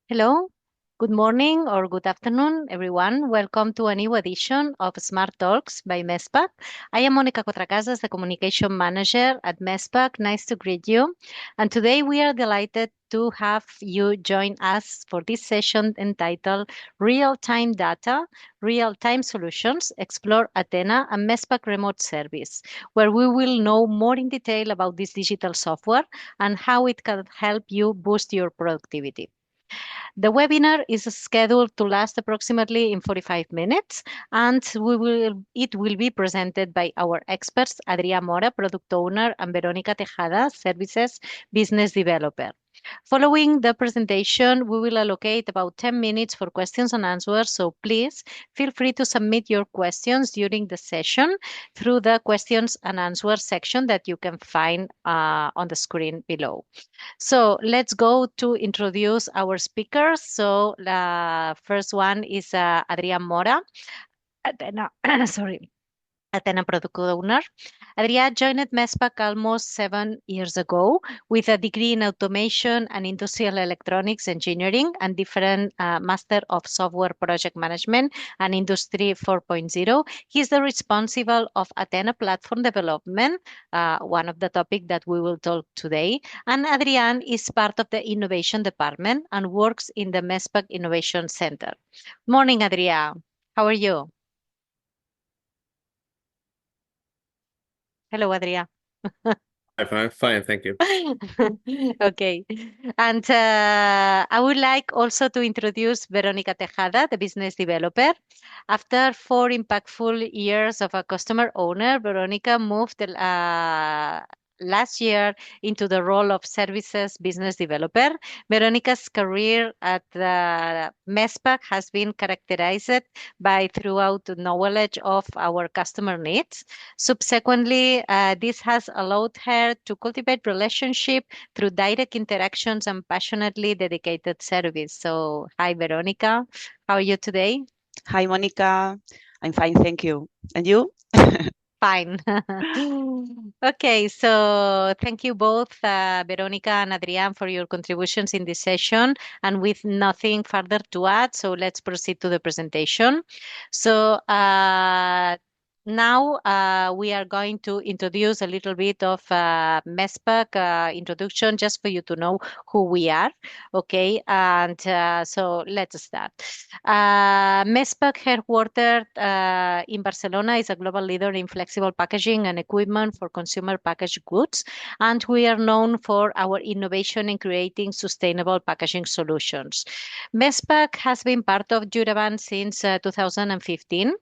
Hello, good morning or good afternoon, everyone. Welcome to a new edition of Smart Talks by MESPAC. I am Monica Cotracasas, the Communication Manager at MESPAC. Nice to greet you. And today we are delighted to have you join us for this session entitled Real-Time Data, Real-Time Solutions, Explore Athena and MESPAC Remote Service, where we will know more in detail about this digital software and how it can help you boost your productivity. The webinar is scheduled to last approximately in 45 minutes, and it will be presented by our experts, Adrià Mora, Product Owner, and Verónica Tejada, Services Business Developer. Following the presentation, we will allocate about 10 minutes for questions and answers, so please feel free to submit your questions during the session through the questions and answers section that you can find on the screen below. So let's go to introduce our speakers. So the first one is Adrián Mora. Athena, sorry. Athena product owner. Adrià joined MESPAC almost 7 years ago with a degree in automation and industrial electronics engineering and different master of software project management and industry 4.0. He's the responsible of Athena platform development, one of the topic that we will talk today. And Adrián is part of the innovation department and works in the MESPAC Innovation Center. Morning, Adrià. How are you? Hello, Adrià. Fine, fine, thank you. Okay. And I would like also to introduce Verónica Tejada, the business developer. After 4 impactful years of a customer owner, Verónica moved last year into the role of services business developer. Verónica's career at MESPAC has been characterized by throughout the knowledge of our customer needs. Subsequently, this has allowed her to cultivate relationship through direct interactions and passionately dedicated service. So, hi, Veronica. How are you today? Hi, Monica. I'm fine, thank you. And you? Fine. Okay, so thank you both, Veronica and Adrián, for your contributions in this session. And with nothing further to add, so let's proceed to the presentation. So now we are going to introduce a little bit of MESPAC introduction just for you to know who we are. Okay, and so let's start. MESPAC, headquartered in Barcelona, is a global leader in flexible packaging and equipment for consumer packaged goods, and we are known for our innovation in creating sustainable packaging solutions. MESPAC has been part of Duraban since 2015,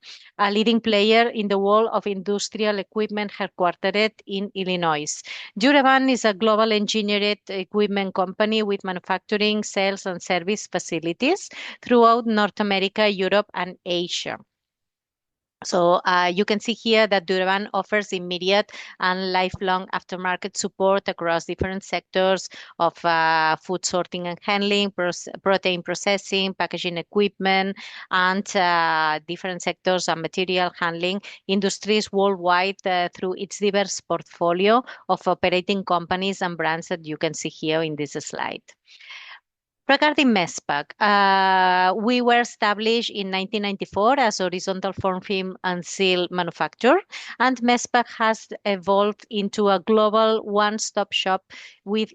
a leading player in the world of industrial equipment headquartered in Illinois. Duraban is a global engineered equipment company with manufacturing, sales, and service facilities throughout North America, Europe, and Asia. So you can see here that Duraban offers immediate and lifelong aftermarket support across different sectors of food sorting and handling, protein processing, packaging equipment, and different sectors and material handling industries worldwide through its diverse portfolio of operating companies and brands that you can see here in this slide. Regarding MESPAC, we were established in 1994 as horizontal form film and seal manufacturer, and MESPAC has evolved into a global one-stop shop with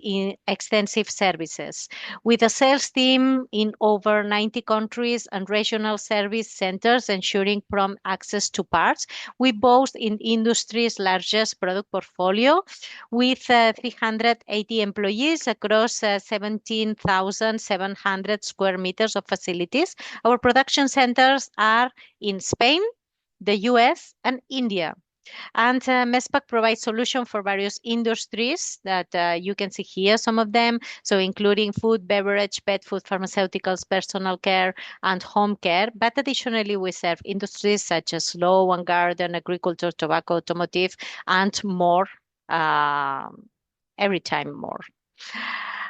extensive services. With a sales team in over 90 countries and regional service centers ensuring prompt access to parts, we boast in industry's largest product portfolio with 380 employees across 17,700 square meters of facilities. Our production centers are in Spain, the US, and India. And MESPAC provides solutions for various industries that you can see here, some of them. So including food, beverage, pet food, pharmaceuticals, personal care, and home care. But additionally, we serve industries such as law and garden, agriculture, tobacco, automotive, and more, every time more.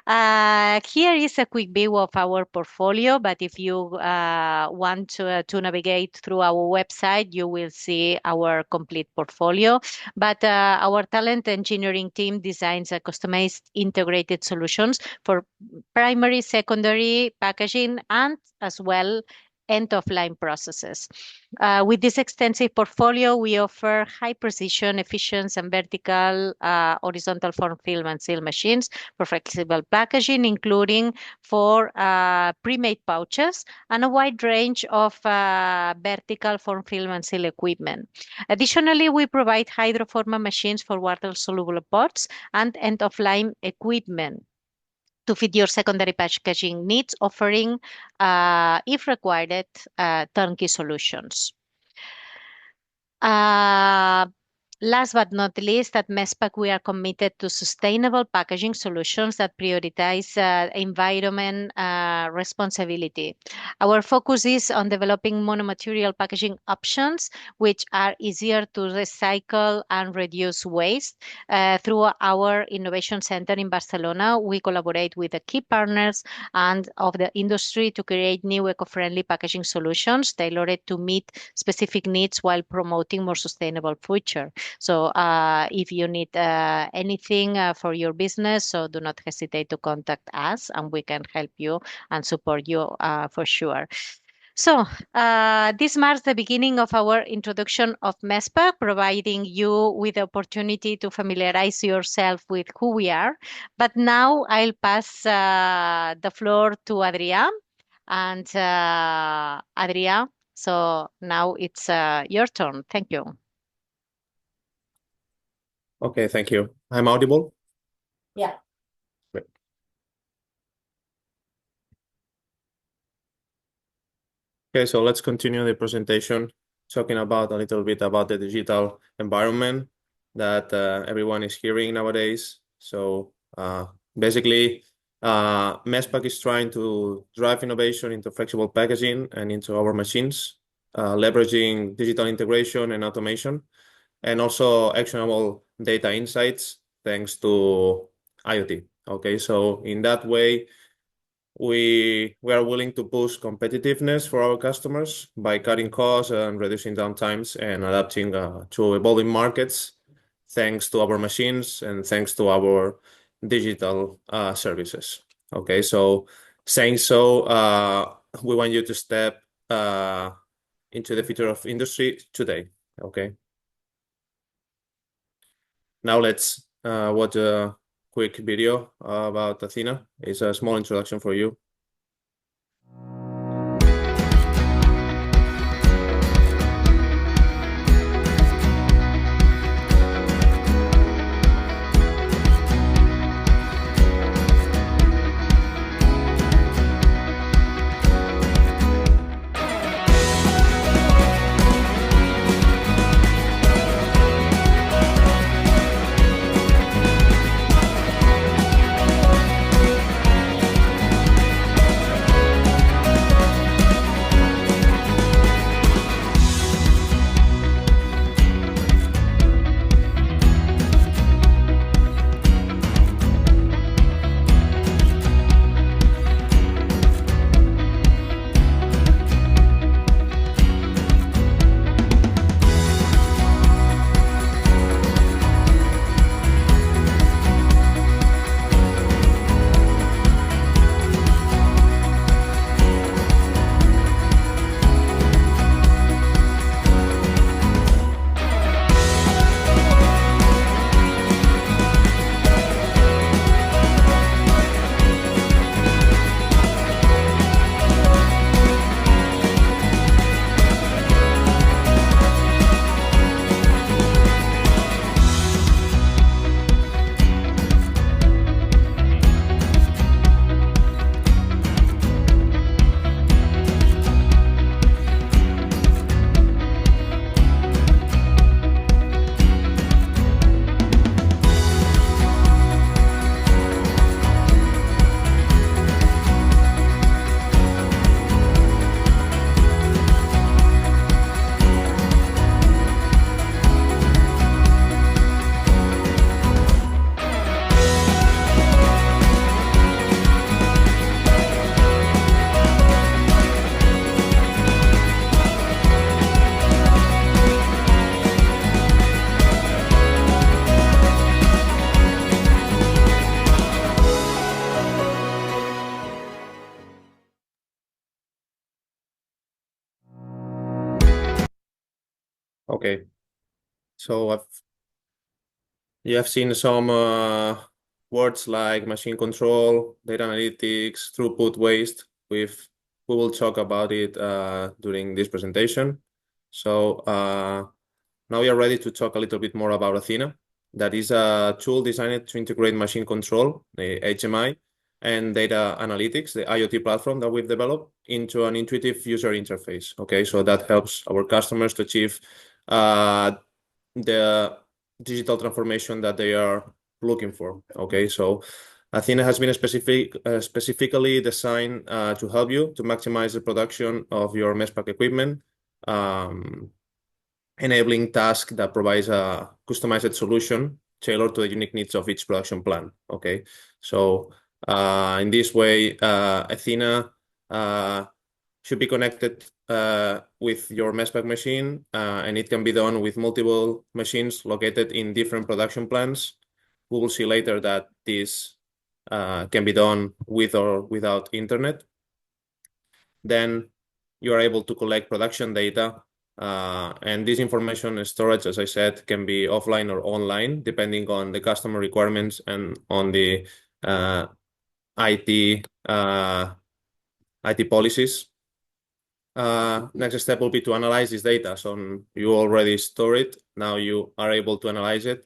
Here is a quick view of our portfolio, but if you want to navigate through our website, you will see our complete portfolio. But our talent engineering team designs a customized integrated solutions for primary, secondary packaging, and as well end of line processes. With this extensive portfolio, we offer high precision, efficient, and vertical horizontal form, film, and seal machines for flexible packaging, including for pre-made pouches and a wide range of vertical form, film, and seal equipment. Additionally, we provide hydroformer machines for water-soluble pots and end-of-line equipment to fit your secondary packaging needs, offering, if required, turnkey solutions. Uh, Last but not least, at MESPAC, we are committed to sustainable packaging solutions that prioritize environment responsibility. Our focus is on developing monomaterial packaging options, which are easier to recycle and reduce waste. Through our Innovation Center in Barcelona, we collaborate with the key partners and of the industry to create new eco-friendly packaging solutions tailored to meet specific needs while promoting more sustainable future. So if you need anything for your business, so do not hesitate to contact us and we can help you and support you for sure. So this marks the beginning of our introduction of MESPA, providing you with the opportunity to familiarize yourself with who we are. But now I'll pass the floor to Adrià. And Adrià, so now it's your turn. Thank you. Okay, thank you. I'm audible? Yeah. Great. Okay, so let's continue the presentation talking about a little bit about the digital environment that everyone is hearing nowadays. So basically, MESPAC is trying to drive innovation into flexible packaging and into our machines, leveraging digital integration and automation, and also actionable data insights thanks to IoT. Okay, so in that way, we are willing to boost competitiveness for our customers by cutting costs and reducing downtimes and adapting to evolving markets thanks to our machines and thanks to our digital services. Okay, so saying so, we want you to step into the future of industry today. Okay. Now let's watch a quick video about Athena. It's a small introduction for you. Okay. So you have seen some words like machine control, data analytics, throughput, waste. We will talk about it during this presentation. So now we are ready to talk a little bit more about Athena. That is a tool designed to integrate machine control, the HMI, and data analytics, the IoT platform that we've developed, into an intuitive user interface. Okay, so that helps our customers to achieve the digital transformation that they are looking for. Okay, so Athena has been specifically designed to help you to maximize the production of your MESPAC equipment, enabling task that provides a customized solution tailored to the unique needs of each production plan. Okay, so in this way, Athena should be connected with your MESPAC machine, and it can be done with multiple machines located in different production plants. We will see later that this can be done with or without internet. Then you are able to collect production data, and this information storage, as I said, can be offline or online, depending on the customer requirements and on the IT policies. Next step will be to analyze this data. So you already store it. Now you are able to analyze it,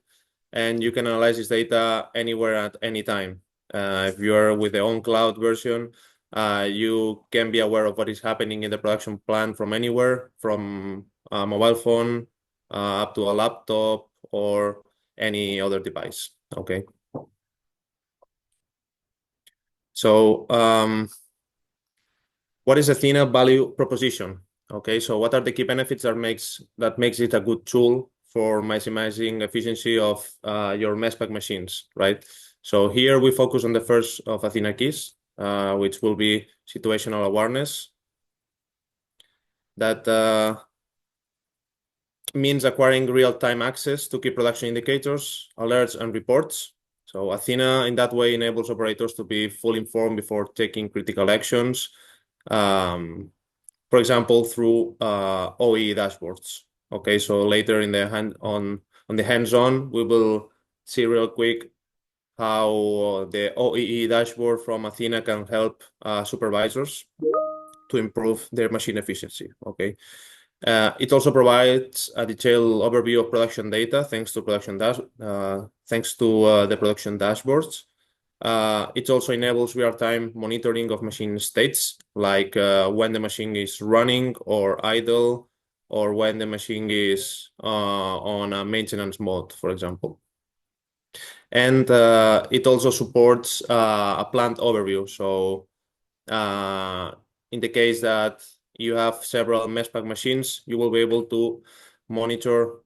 and you can analyze this data anywhere at any time. If you are with the on-cloud version, you can be aware of what is happening in the production plant from anywhere, from a mobile phone up to a laptop or any other device. Okay. So what is Athena value proposition? Okay, so what are the key benefits that makes it a good tool for maximizing efficiency of your MESPAC machines, right? So here we focus on the first of Athena keys, which will be situational awareness. That means acquiring real-time access to key production indicators, alerts, and reports. So Athena in that way enables operators to be fully informed before taking critical actions. For example, through OEE dashboards. Okay, so later in the hands-on, we will see real quick how the OEE dashboard from Athena can help supervisors to improve their machine efficiency. Okay, it also provides a detailed overview of production data thanks to the production dashboards. It also enables real-time monitoring of machine states, like when the machine is running or idle, or when the machine is on a maintenance mode, for example. And it also supports a plant overview. So in the case that you have several MESPAC machines, you will be able to monitor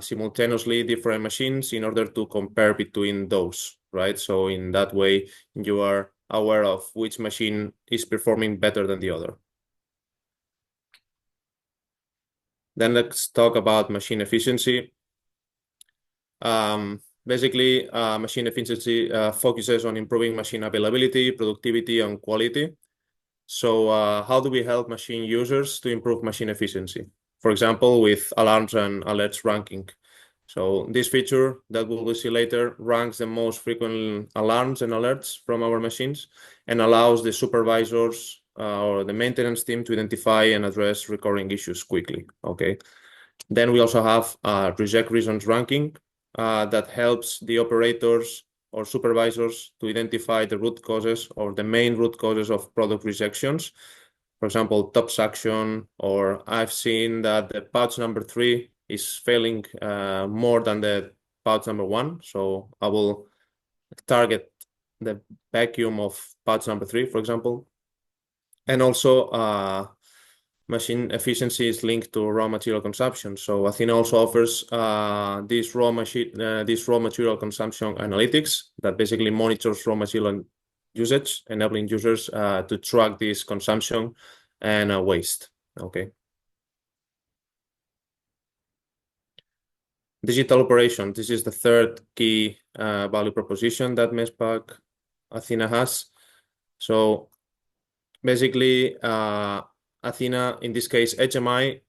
simultaneously different machines in order to compare between those, right? So in that way, you are aware of which machine is performing better than the other. Then let's talk about machine efficiency. Basically, machine efficiency focuses on improving machine availability, productivity, and quality. So how do we help machine users to improve machine efficiency? For example, with alarms and alerts ranking. So this feature that we will see later ranks the most frequent alarms and alerts from our machines and allows the supervisors or the maintenance team to identify and address recurring issues quickly. Okay. Then we also have reject reasons ranking that helps the operators or supervisors to identify the root causes or the main root causes of product rejections. For example, top suction, or I've seen that the pouch number 3 is failing more than the pouch number 1. So I will target the vacuum of pouch number 3, for example. And also machine efficiency is linked to raw material consumption. So Athena also offers this raw material consumption analytics that basically monitors raw material usage, enabling users to track this consumption and waste. Okay. Digital operation. This is the third key value proposition that MESPAC Athena has. So basically, Athena, in this case, HMI,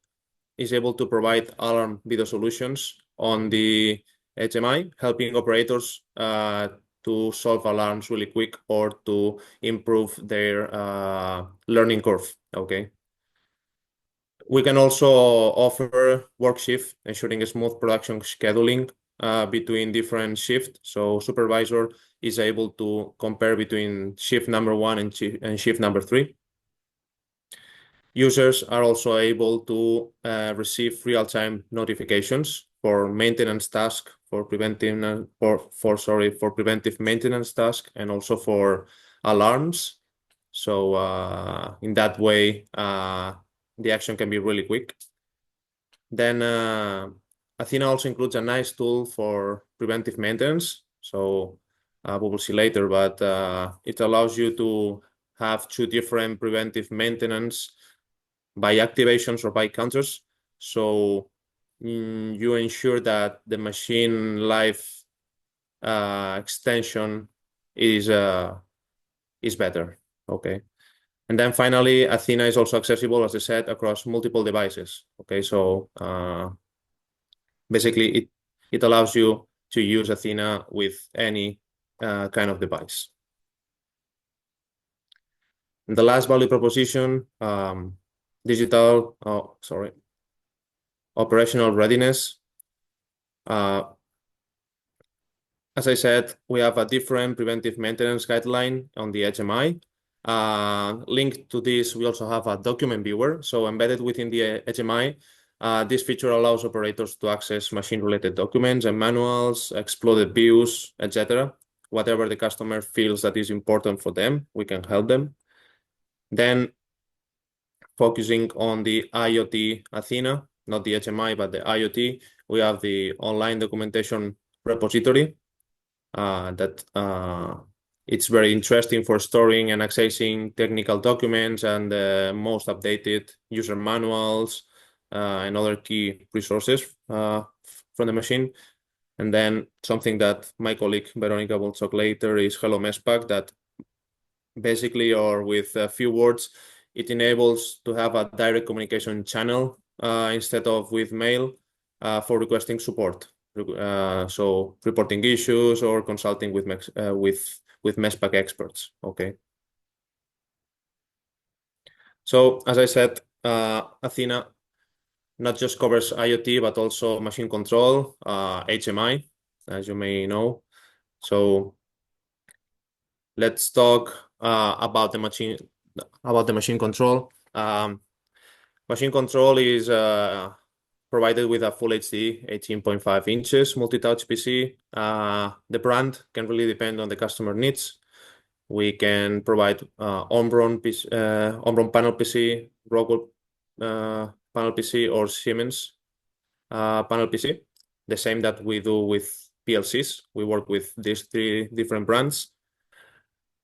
is able to provide alarm video solutions on the HMI, helping operators to solve alarms really quick or to improve their learning curve. Okay. We can also offer work shift, ensuring a smooth production scheduling between different shifts. So supervisor is able to compare between shift number 1 and shift number 3. Users are also able to receive real-time notifications for maintenance task, for preventive maintenance task, and also for alarms. So in that way, the action can be really quick. Then Athena also includes a nice tool for preventive maintenance. So we will see later, but it allows you to have 2 different preventive maintenance by activations or by counters. So you ensure that the machine life extension is better. Okay. And then finally, Athena is also accessible, as I said, across multiple devices. Okay, so basically it allows you to use Athena with any kind of device. And the last value proposition, operational readiness. As I said, we have a different preventive maintenance guideline on the HMI. Linked to this, we also have a document viewer. So embedded within the HMI, this feature allows operators to access machine-related documents and manuals, exploded views, etc. Whatever the customer feels that is important for them, we can help them. Then focusing on the IoT Athena, not the HMI, but the IoT, we have the online documentation repository that it's very interesting for storing and accessing technical documents and the most updated user manuals and other key resources from the machine. And then something that my colleague Veronica will talk later is Hello Messpack, that basically, or with a few words, it enables to have a direct communication channel instead of with mail for requesting support. So reporting issues or consulting with Messpack experts. Okay. So as I said, Athena not just covers IoT but also machine control, HMI, as you may know. So let's talk about the machine control. Machine control is provided with a full HD 18.5 inches multi-touch PC. The brand can really depend on the customer needs. We can provide Omron panel PC, Rockwell panel PC, or Siemens panel PC. The same that we do with PLCs. We work with these 3 different brands.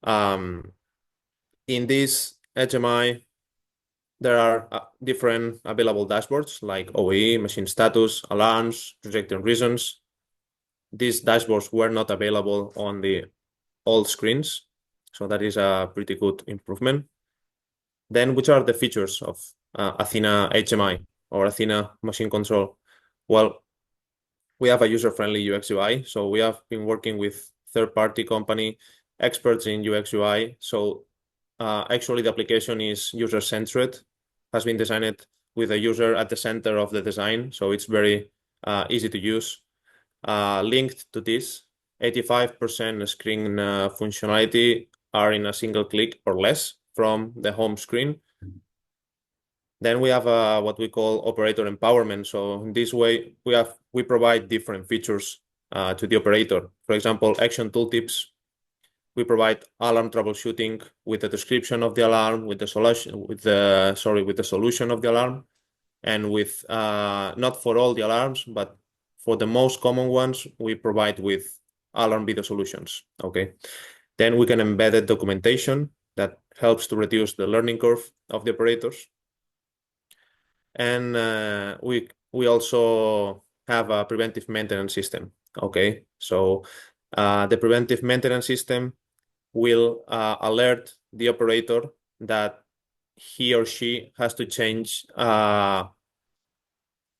In this HMI, there are different available dashboards like OE, machine status, alarms, rejecting reasons. These dashboards were not available on the old screens, so that is a pretty good improvement. Then, which are the features of Athena HMI or Athena machine control? Well, we have a user-friendly UX UI, so we have been working with third-party company experts in UX UI. So actually, the application is user-centered, has been designed with a user at the center of the design, so it's very easy to use. Linked to this, 85% screen functionality are in a single click or less from the home screen. Then we have what we call operator empowerment. So in this way, we provide different features to the operator. For example, action tooltips. We provide alarm troubleshooting with the description of the alarm, with the solution of the alarm, and with not for all the alarms, but for the most common ones, we provide with alarm video solutions. Okay. Then we can embed documentation that helps to reduce the learning curve of the operators. And we also have a preventive maintenance system. Okay, so the preventive maintenance system will alert the operator that he or she has to change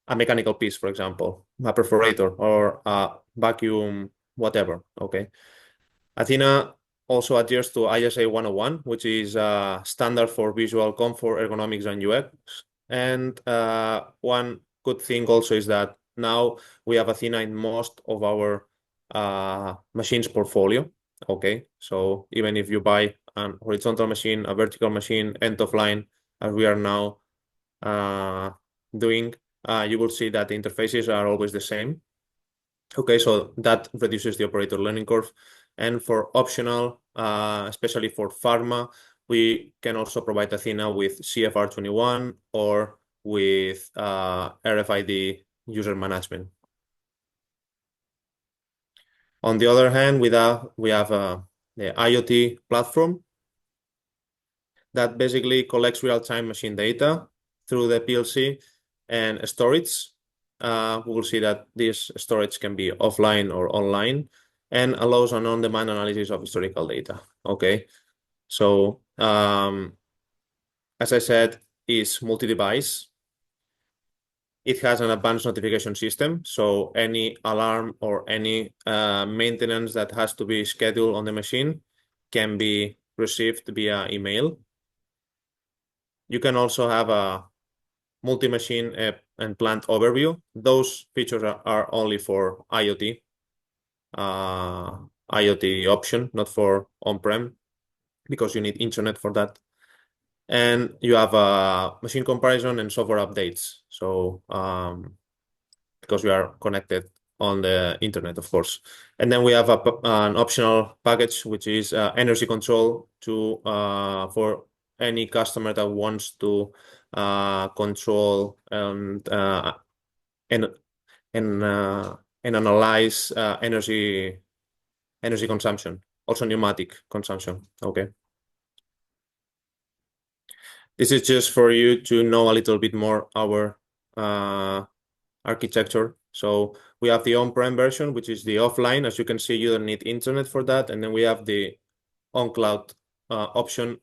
a mechanical piece, for example, a perforator or a vacuum, whatever, okay? Athena also adheres to ISA 101, which is a standard for visual comfort, ergonomics, and UX. And one good thing also is that now we have Athena in most of our machines portfolio. Okay, so even if you buy a horizontal machine, a vertical machine, end of line, as we are now doing, you will see that the interfaces are always the same. Okay, so that reduces the operator learning curve. And for optional, especially for pharma, we can also provide Athena with CFR21 or with RFID user management. On the other hand, we have the IoT platform that basically collects real-time machine data through the PLC and storage. We will see that this storage can be offline or online and allows an on-demand analysis of historical data. Okay, so as I said, is multi-device. It has an advanced notification system, so any alarm or any maintenance that has to be scheduled on the machine can be received via email. You can also have a multi-machine and plant overview. Those features are only for IoT, IoT option, not for on-prem, because you need internet for that. And you have a machine comparison and software updates. So because we are connected on the internet, of course. And then we have an optional package, which is energy control for any customer that wants to control and analyze energy consumption, also pneumatic consumption. Okay. This is just for you to know a little bit more our architecture. So we have the on-prem version, which is the offline. As you can see, you don't need internet for that. And then we have the on-cloud option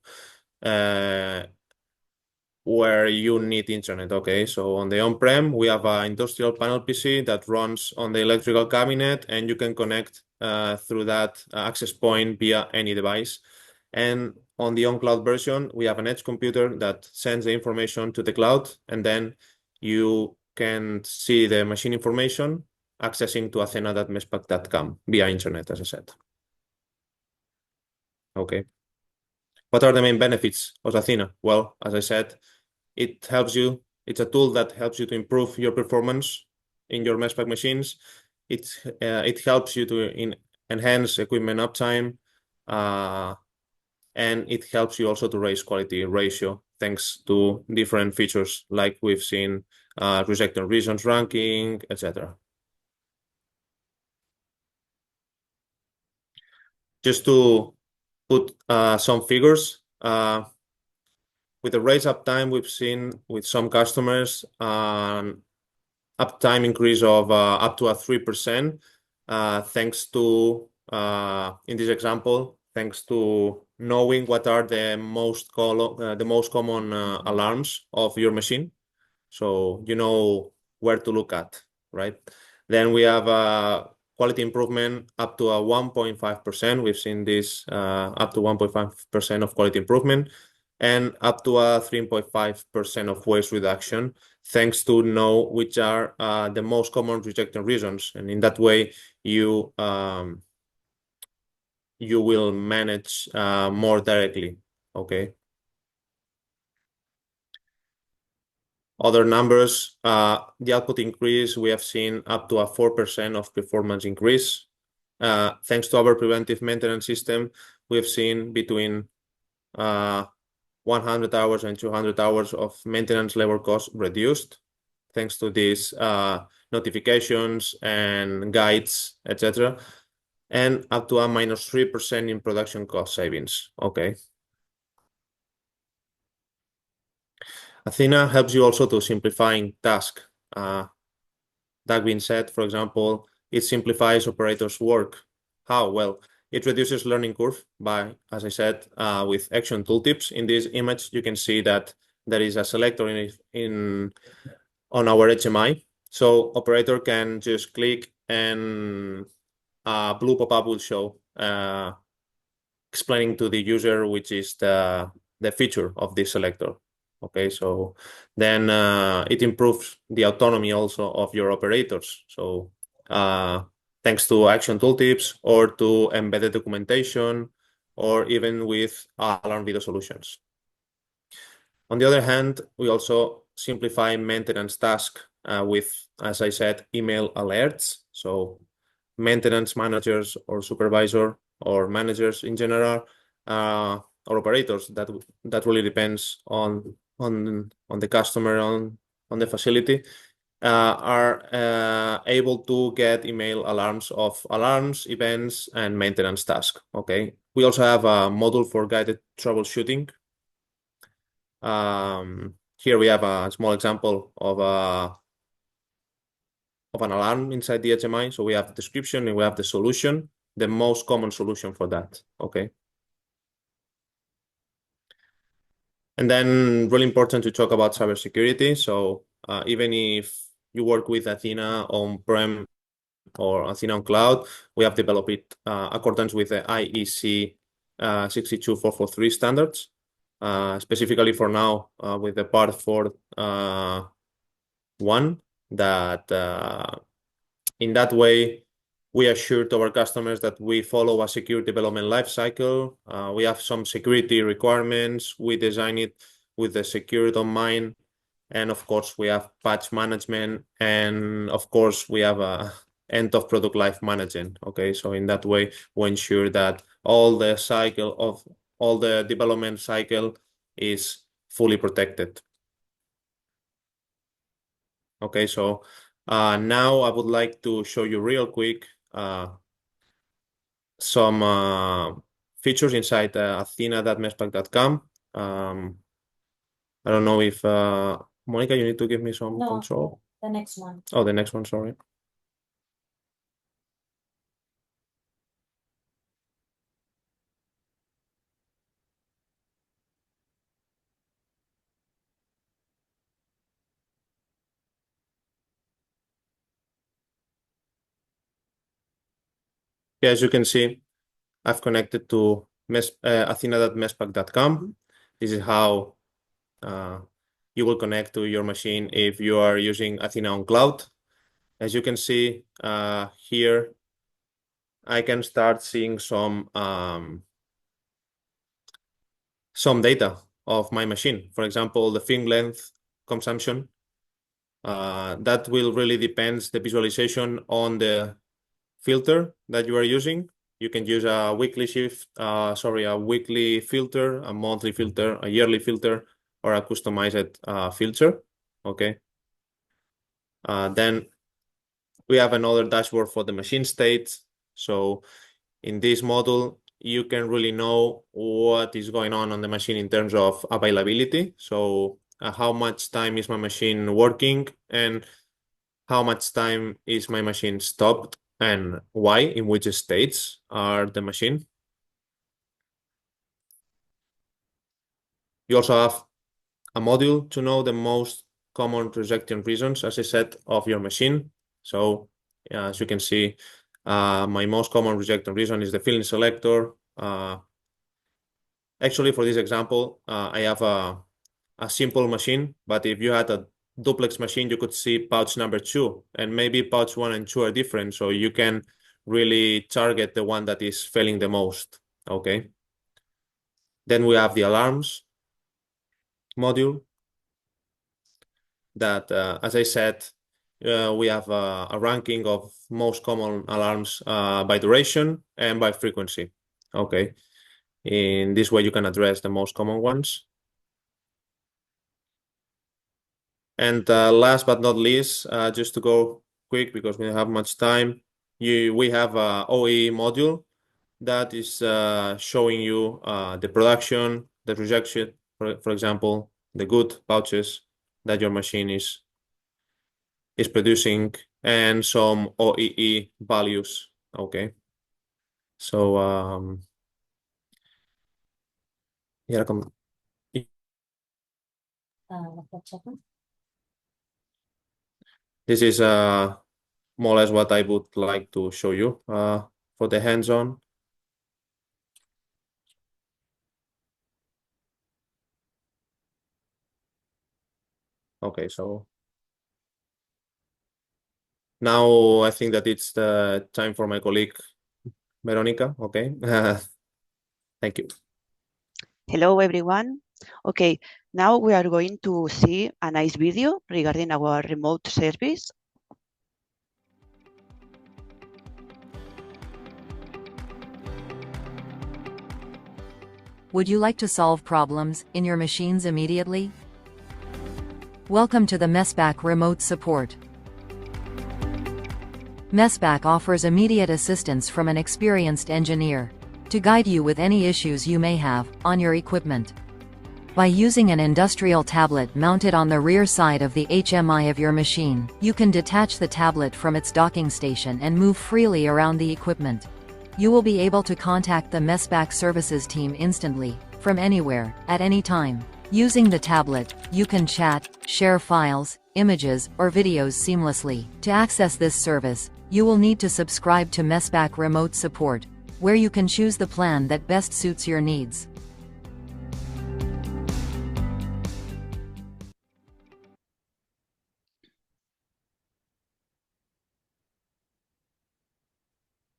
where you need internet. Okay, so on the on-prem, we have an industrial panel PC that runs on the electrical cabinet, and you can connect through that access point via any device. And on the on-cloud version, we have an edge computer that sends the information to the cloud, and then you can see the machine information accessing to athena.mespac.com via internet, as I said. Okay. What are the main benefits of Athena? Well, as I said, it helps you. It's a tool that helps you to improve your performance in your MESPAC machines. It helps you to enhance equipment uptime, and it helps you also to raise quality ratio thanks to different features like we've seen, rejected reasons ranking, etc. Just to put some figures, with the raise uptime we've seen with some customers, uptime increase of up to 3%, thanks to, in this example, thanks to knowing what are the most common alarms of your machine. So you know where to look at, right? Then we have quality improvement up to 1.5%. We've seen this up to 1.5% of quality improvement, and up to 3.5% of waste reduction, thanks to know which are the most common rejection reasons. And in that way, you will manage more directly, okay? Other numbers, the output increase, we have seen up to 4% of performance increase. Thanks to our preventive maintenance system, we have seen between 100 hours and 200 hours of maintenance labor costs reduced, thanks to these notifications and guides, etc. And up to a -3% in production cost savings, okay? Athena helps you also to simplifying tasks. That being said, for example, it simplifies operators' work. How? Well, it reduces learning curve by, as I said, with action tooltips. In this image, you can see that there is a selector on our HMI, So operator can just click and a blue pop-up will show explaining to the user which is the feature of this selector. Okay, so then it improves the autonomy also of your operators. So thanks to action tooltips or to embedded documentation or even with alarm video solutions. On the other hand, we also simplify maintenance tasks with, as I said, email alerts. So maintenance managers or supervisor or managers in general or operators that really depends on the customer on the facility are able to get email alarms of alarms, events, and maintenance tasks. Okay. We also have a module for guided troubleshooting. Here we have a small example of an alarm inside the HMI. So we have the description and we have the solution, the most common solution for that. Okay. And then really important to talk about cybersecurity. So even if you work with Athena on-prem or Athena on cloud, we have developed it accordance with the IEC 62443 standards. Specifically for now with the part 4.1 that in that way, we assure to our customers that we follow a secure development life cycle. We have some security requirements. We design it with the security on mind. And of course, we have patch management. And of course, we have a end of product life management. Okay, so in that way, we ensure that all the development cycle is fully protected. Okay, so now I would like to show you real quick some features inside athena.mespec.com. I don't know if Monica, you need to give me some control. The next one. Oh, the next one, sorry. Yeah, as you can see, I've connected to athena.mespec.com. This is how you will connect to your machine if you are using Athena on cloud. As you can see here, I can start seeing some data of my machine. For example, the film length consumption. That will really depends the visualization on the filter that you are using. You can use a weekly a weekly filter, a monthly filter, a yearly filter, or a customized filter. Okay. Then we have another dashboard for the machine state. So in this model, you can really know what is going on the machine in terms of availability. So how much time is my machine working and how much time is my machine stopped and why, in which states are the machine. You also have a module to know the most common rejection reasons, as I said, of your machine. So as you can see, my most common rejection reason is the filling selector. Actually, for this example, I have a simple machine, but if you had a duplex machine, you could see pouch number 2, and maybe pouch 1 and 2 are different. So you can really target the one that is failing the most. Okay. Then we have the alarms module that, as I said, we have a ranking of most common alarms by duration and by frequency. Okay. In this way, you can address the most common ones. And last but not least, just to go quick because we don't have much time, we have a OE module that is showing you the production, the rejection, for example, the good pouches that your machine is producing, and some OEE values. Okay. So yeah, this is more or less what I would like to show you for the hands-on. Okay, so now I think that it's the time for my colleague Veronica. Okay, thank you. Hello, everyone. Okay, now we are going to see a nice video regarding our remote service. Would you like to solve problems in your machines immediately? Welcome to the Messback Remote Support. Messback offers immediate assistance from an experienced engineer to guide you with any issues you may have on your equipment. By using an industrial tablet mounted on the rear side of the HMI of your machine, you can detach the tablet from its docking station and move freely around the equipment. You will be able to contact the Messback services team instantly, from anywhere, at any time. Using the tablet, you can chat, share files, images, or videos seamlessly. To access this service, you will need to subscribe to Messback Remote Support, where you can choose the plan that best suits your needs.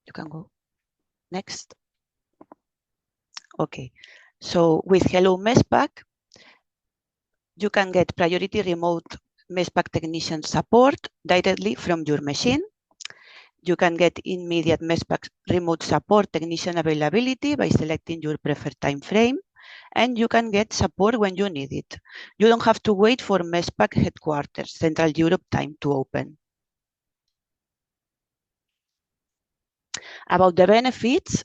You can go next. Okay, so with Hello Messback, you can get priority remote Messback technician support directly from your machine. You can get immediate Messback remote support technician availability by selecting your preferred time frame, and you can get support when you need it. You don't have to wait for Messback headquarters, Central Europe time to open. About the benefits,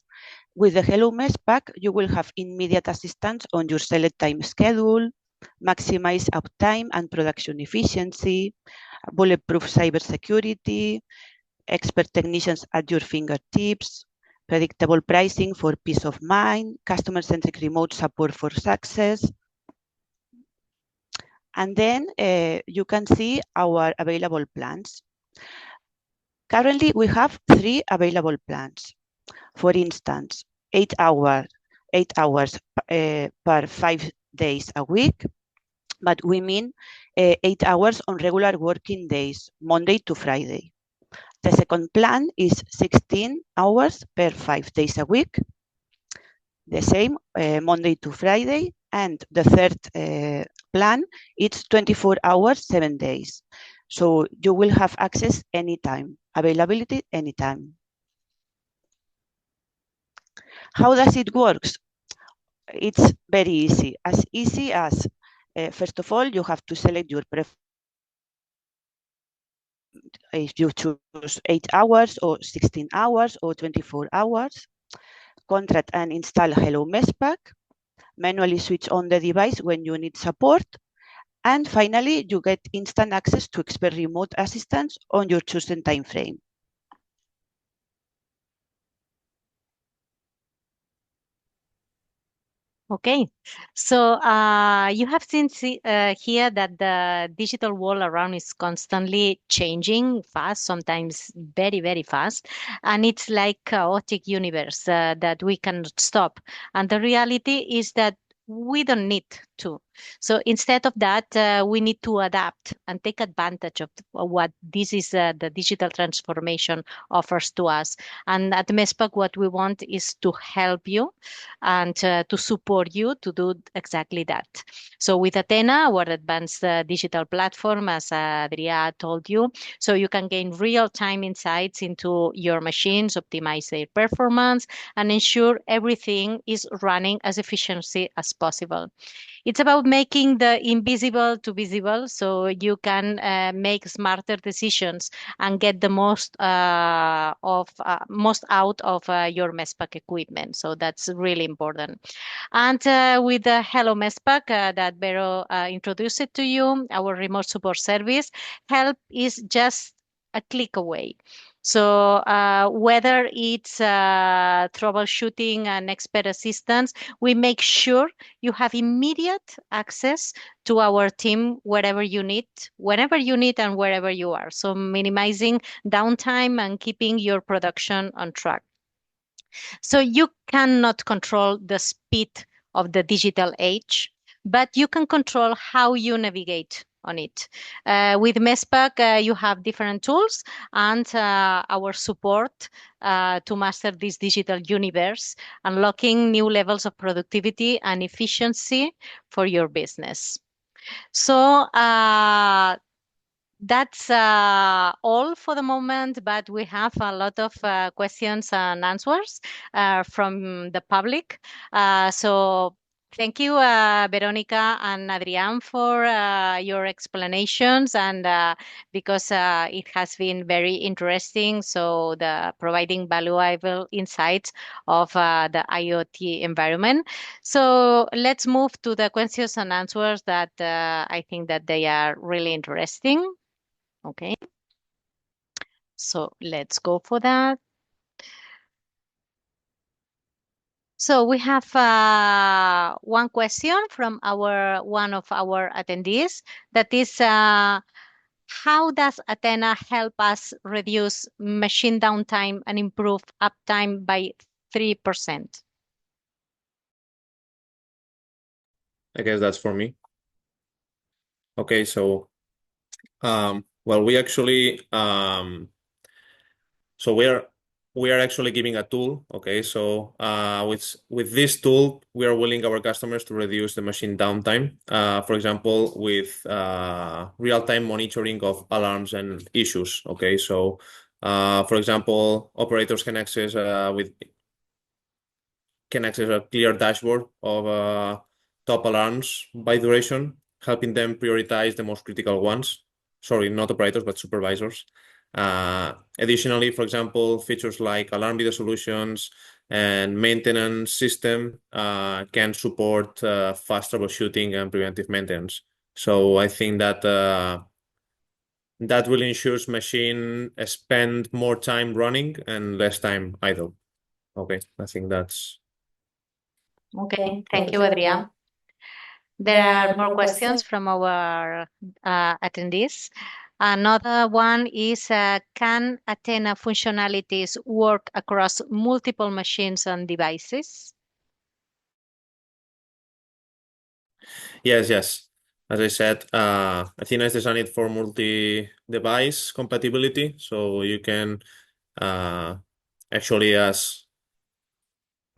with the Hello Messback, you will have immediate assistance on your select time schedule, maximize uptime and production efficiency, bulletproof cybersecurity, expert technicians at your fingertips, predictable pricing for peace of mind, customer-centric remote support for success. And then you can see our available plans. Currently, we have 3 available plans. For instance, 8 hours per 5 days a week, but we mean 8 hours on regular working days, Monday to Friday. The second plan is 16 hours per 5 days a week, the same Monday to Friday. And the third plan, it's 24 hours, 7 days. So you will have access anytime, availability anytime. How does it work? It's very easy. As easy as, first of all, you have to select your preference. If you choose 8 hours or 16 hours or 24 hours, contract and install Hello Messback, manually switch on the device when you need support, and finally, you get instant access to expert remote assistance on your chosen time frame. Okay, so you have seen here that the digital world around is constantly changing fast, sometimes very, very fast, and it's like chaotic universe that we cannot stop. And the reality is that we don't need to. So instead of that, we need to adapt and take advantage of what this is the digital transformation offers to us. And at MESPAC, what we want is to help you and to support you to do exactly that. So with Athena, our advanced digital platform, as Adria told you, so you can gain real-time insights into your machines, optimize their performance, and ensure everything is running as efficiently as possible. It's about making the invisible to visible so you can make smarter decisions and get the most out of your MESPAC equipment. So that's really important. And with the Hello MESPAC that Vero introduced it to you, our remote support service, help is just a click away. So whether it's troubleshooting and expert assistance, we make sure you have immediate access to our team wherever you need, whenever you need, and wherever you are. So minimizing downtime and keeping your production on track. So you cannot control the speed of the digital age, but you can control how you navigate on it. With MESPAC, you have different tools and our support to master this digital universe, unlocking new levels of productivity and efficiency for your business. So that's all for the moment, but we have a lot of questions and answers from the public. So thank you, Veronica and Adrián, for your explanations, and because it has been very interesting. So the providing valuable insights of the IoT environment. So let's move to the questions and answers that I think that they are really interesting. Okay, so let's go for that. So we have one question from one of our attendees that is, how does Athena help us reduce machine downtime and improve uptime by 3%? I guess that's for me. Okay, so well, we actually so we are actually giving a tool. Okay, so with this tool, we are willing our customers to reduce the machine downtime. For example, with real-time monitoring of alarms and issues. Okay, so for example, operators can access a clear dashboard of top alarms by duration, helping them prioritize the most critical ones. Sorry, not operators, but supervisors. Additionally, for example, features like alarm video solutions and maintenance system can support fast troubleshooting and preventive maintenance. So I think that that will ensure machine spend more time running and less time idle. Okay, I think that's... Okay, thank you, Adrián. There are more questions from our attendees. Another one is, can Athena functionalities work across multiple machines and devices? Yes, yes. As I said, Athena is designed for multi-device compatibility, so you can actually, as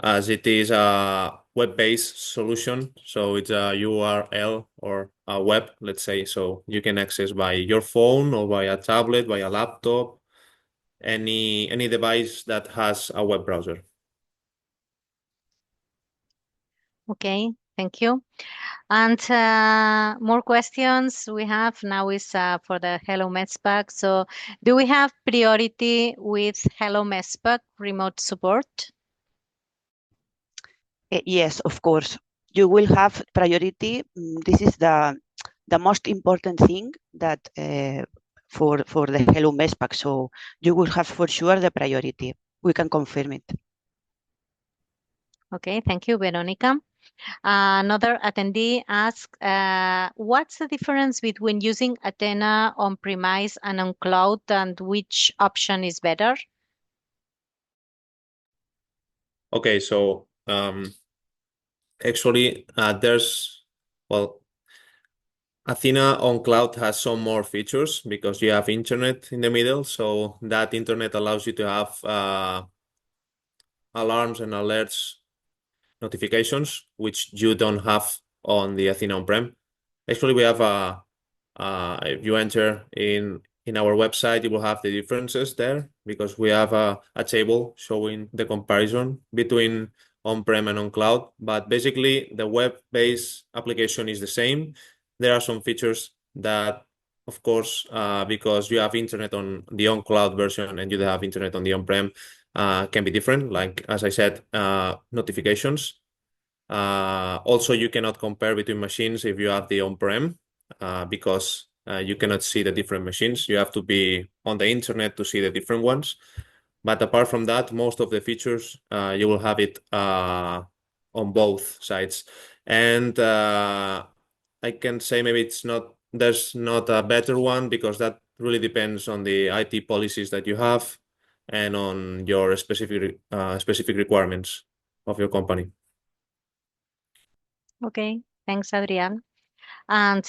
it is a web-based solution, so it's a URL or a web, let's say, so you can access by your phone or by a tablet, by a laptop, any device that has a web browser. Okay, thank you. And more questions we have now is for the Hello MESPAC. So do we have priority with Hello MESPAC remote support? Yes, of course. You will have priority. This is the most important thing that for the Hello MESPAC. So you will have for sure the priority. We can confirm it. Okay, thank you, Veronica. Another attendee asked, what's the difference between using Athena on-premise and on cloud, and which option is better? Okay, so actually, well, Athena on cloud has some more features because you have internet in the middle. So that internet allows you to have alarms and alerts notifications, which you don't have on the Athena on-prem. Actually, we have if you enter in our website, you will have the differences there because we have a table showing the comparison between on-prem and on cloud. But basically, the web-based application is the same. There are some features that, of course, because you have internet on the on-cloud version and you have internet on the on-prem, can be different. Like, as I said, notifications. Also, you cannot compare between machines if you have the on-prem because You cannot see the different machines. You have to be on the internet to see the different ones. But apart from that, most of the features, you will have it on both sides. And I can say maybe there's not a better one, because that really depends on the IT policies that you have and on your specific requirements of your company. Okay, thanks, Adrian. And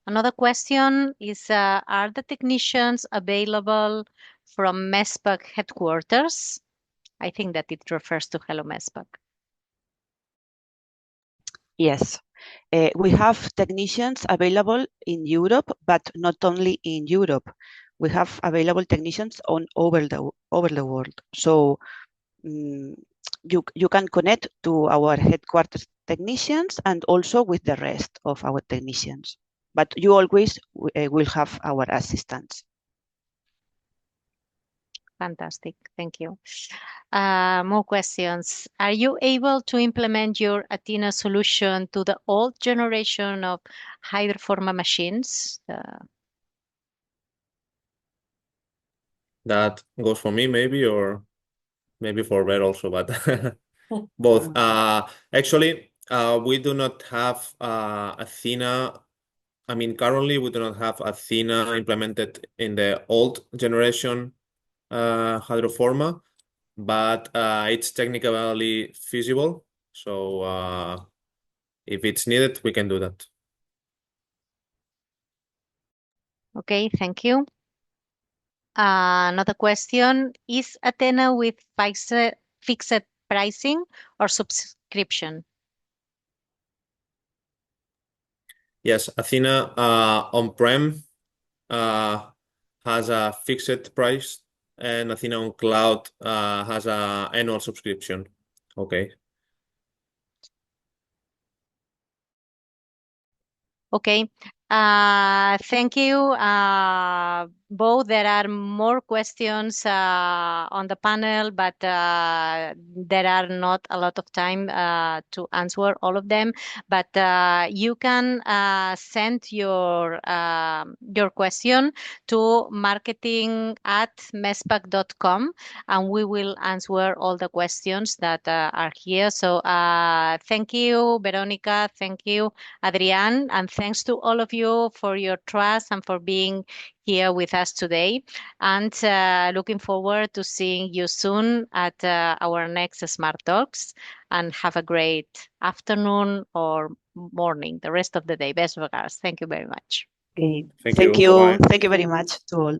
another question is, are the technicians available from MESPAC headquarters? I think that it refers to Hello MESPAC. Yes. We have technicians available in Europe, but not only in Europe. We have available technicians over the world. So you can connect to our headquarters technicians and also with the rest of our technicians. But you always will have our assistants. Fantastic, thank you. More questions. Are you able to implement your Athena solution to the old generation of hydroforma machines? That goes for me, maybe, or maybe for Red also, but both. Actually, we do not have Athena. I mean, currently we do not have Athena implemented in the old generation hydroforma, but it's technically feasible. So if it's needed, we can do that. Okay, thank you. Another question, is Athena with fixed pricing or subscription? Yes, Athena on-prem has a fixed price, and Athena on cloud has an annual subscription. Okay. Okay, thank you. Both, there are more questions on the panel, but there are not a lot of time to answer all of them. But you can send your question to marketing@mespac.com, and we will answer all the questions that are here. So thank you, Veronica. Thank you, Adrian, and thanks to all of you for your trust and for being here with us today. And looking forward to seeing you soon at our next Smart Talks. And have a great afternoon or morning, the rest of the day. Best regards. Thank you very much. Okay. Thank Thank you. you. Bye-bye. Thank you very much to all.